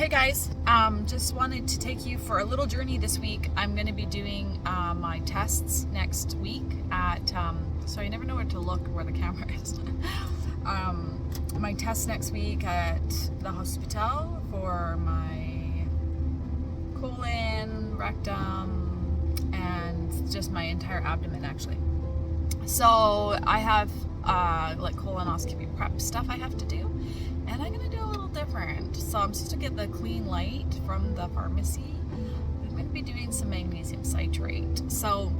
Hey guys, just wanted to take you for a little journey this week. I'm going to be doing my tests next week at, so you never know where to look where the camera is. My tests next week at the hospital for my colon, rectum, and just my entire abdomen actually. So I have like colonoscopy prep stuff I have to do, and I'm gonna do a little different. So I'm supposed to get the clean light from the pharmacy. I'm gonna be doing some magnesium citrate. So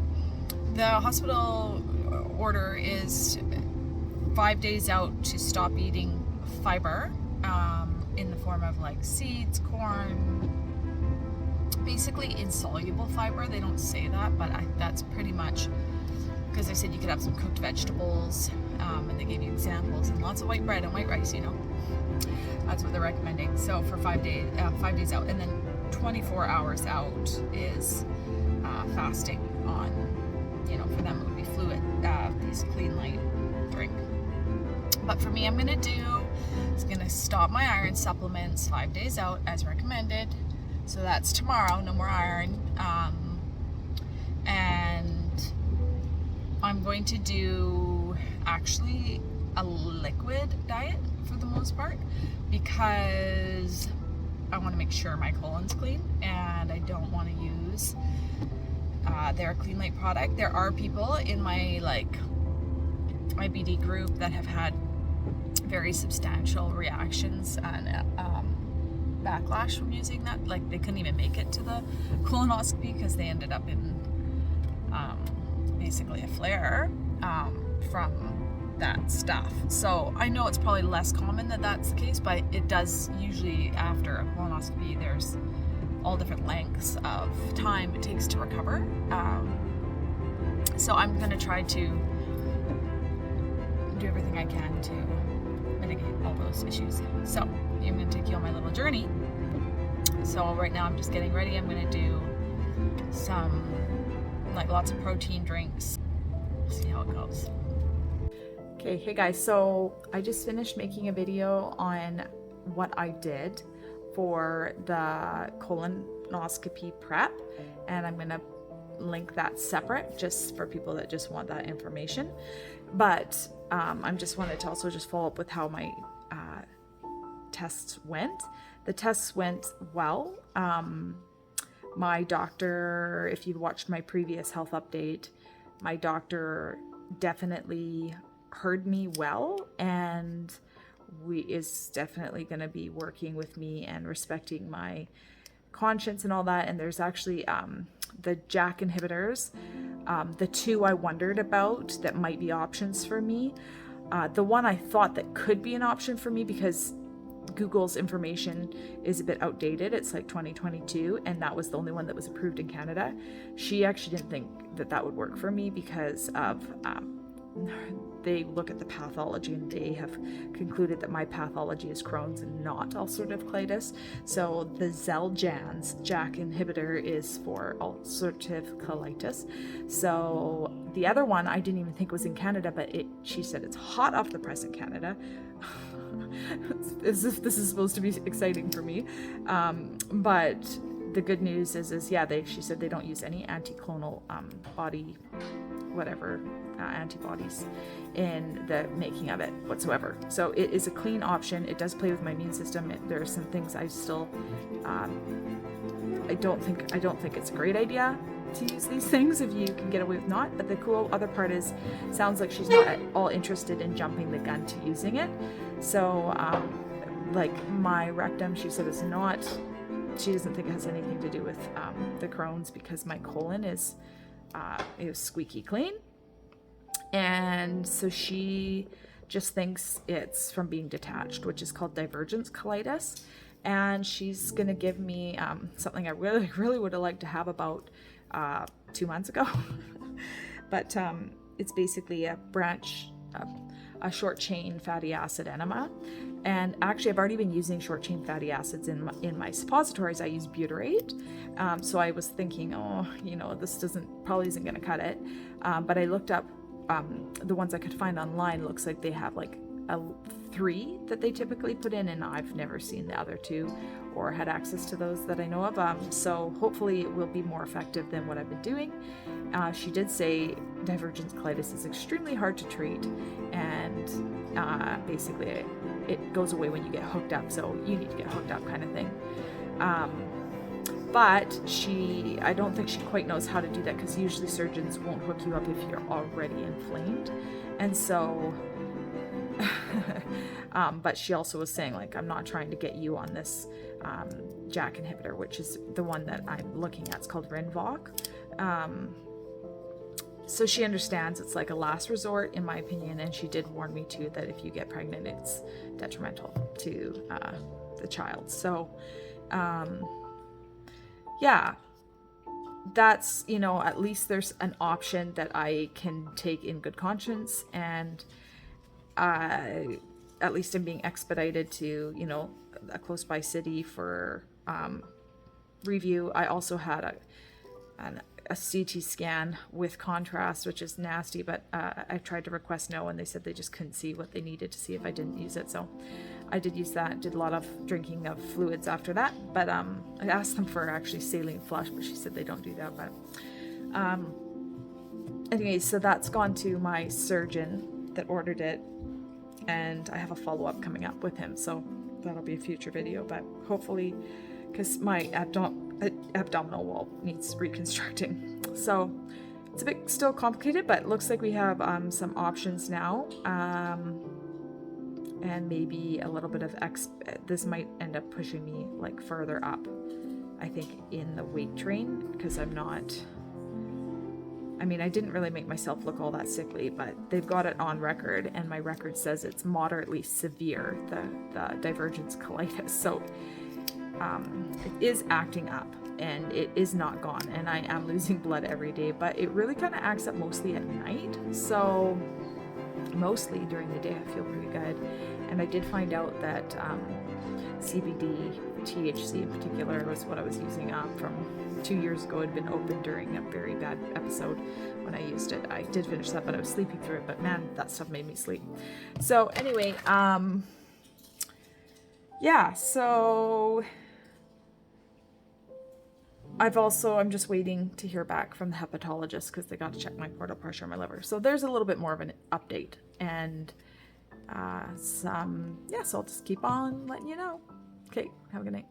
the hospital order is 5 days out to stop eating fiber in the form of like seeds, corn, basically insoluble fiber. They don't say that, but that's pretty much because they said you could have some cooked vegetables, and they gave you examples, and lots of white bread and white rice, you know. That's what they're recommending. So for 5 days out, and then 24 hours out is fasting on, you know, for them it would be fluid, these clean light drink. But for me, I'm gonna stop my iron supplements 5 days out as recommended. So that's tomorrow, no more iron. And I'm going to do actually a liquid diet for the most part because I want to make sure my colon's clean and I don't want to use their clean light product. There are people in my IBD group that have had very substantial reactions and backlash from using that. Like they couldn't even make it to the colonoscopy because they ended up in basically a flare from that stuff. So I know it's probably less common that that's the case, but it does usually after a colonoscopy there's all different lengths of time it takes to recover. So I'm going to try to do everything I can to mitigate all those issues. So I'm going to take you on my little journey. So right now I'm just getting ready. I'm going to do some lots of protein drinks. See how it goes. Okay, hey guys, so I just finished making a video on what I did for the colonoscopy prep, and I'm going to link that separate just for people that just want that information. But I just wanted to also just follow up with how my tests went. The tests went well. My doctor, if you've watched my previous health update, my doctor definitely heard me well and is definitely going to be working with me and respecting my conscience and all that. And there's actually the JAK inhibitors, the two I wondered about that might be options for me. The one I thought that could be an option for me because Google's information is a bit outdated. It's like 2022, and that was the only one that was approved in Canada. She actually didn't think that would work for me because of they look at the pathology and they have concluded that my pathology is Crohn's and not ulcerative colitis. So the Xeljanz JAK inhibitor is for ulcerative colitis. So the other one I didn't even think was in Canada, but she said it's hot off the press in Canada. As if this is supposed to be exciting for me, but the good news is she said they don't use any anticlonal antibodies in the making of it whatsoever. So it is a clean option. It does play with my immune system. There are some things I still I don't think it's a great idea to use these things if you can get away with not. But the cool other part is, sounds like she's not at all interested in jumping the gun to using it. So my rectum, she said she doesn't think it has anything to do with the Crohn's because my colon is squeaky clean. And so she just thinks it's from being detached, which is called divergent colitis. And she's going to give me something I really, really would have liked to have about 2 months ago. But it's basically a short chain fatty acid enema. And actually I've already been using short chain fatty acids in my suppositories. I use butyrate. So I was thinking, this probably isn't going to cut it. But I looked up the ones I could find online. Looks like they have like a 3 that they typically put in, and I've never seen the other 2 or had access to those that I know of. So hopefully it will be more effective than what I've been doing. She did say divergent colitis is extremely hard to treat, and basically it goes away when you get hooked up, so you need to get hooked up kind of thing. But I don't think she quite knows how to do that, because usually surgeons won't hook you up if you're already inflamed. And so, but she also was saying, like, I'm not trying to get you on this JAK inhibitor, which is the one that I'm looking at. It's called Rinvoq. So she understands it's like a last resort, in my opinion, and she did warn me too that if you get pregnant, it's detrimental to the child. So, yeah, that's, you know, at least there's an option that I can take in good conscience, and at least I'm being expedited to, you know, a close by city for review. I also had a CT scan with contrast, which is nasty, but I tried to request no, and they said they just couldn't see what they needed to see if I didn't use it. So I did use that, did a lot of drinking of fluids after that, but I asked them for actually saline flush, but she said they don't do that. But anyway, so that's gone to my surgeon that ordered it, and I have a follow-up coming up with him, so that'll be a future video. But hopefully, because my abdominal wall needs reconstructing, so it's a bit still complicated, but it looks like we have some options now, and maybe a little bit of this might end up pushing me like further up, I think, in the weight train, because I didn't really make myself look all that sickly, but they've got it on record, and my record says it's moderately severe, the divergence colitis. So it is acting up, and it is not gone, and I am losing blood every day, but it really kind of acts up mostly at night. So mostly during the day I feel pretty good. And I did find out that CBD, THC in particular, was what I was using from 2 years ago. It had been open during a very bad episode when I used it. I did finish that, but I was sleeping through it, but man, that stuff made me sleep. So anyway, yeah, so I'm just waiting to hear back from the hepatologist, because they got to check my portal pressure and my liver. So there's a little bit more of an update, and so I'll just keep on letting you know. Okay, have a good night.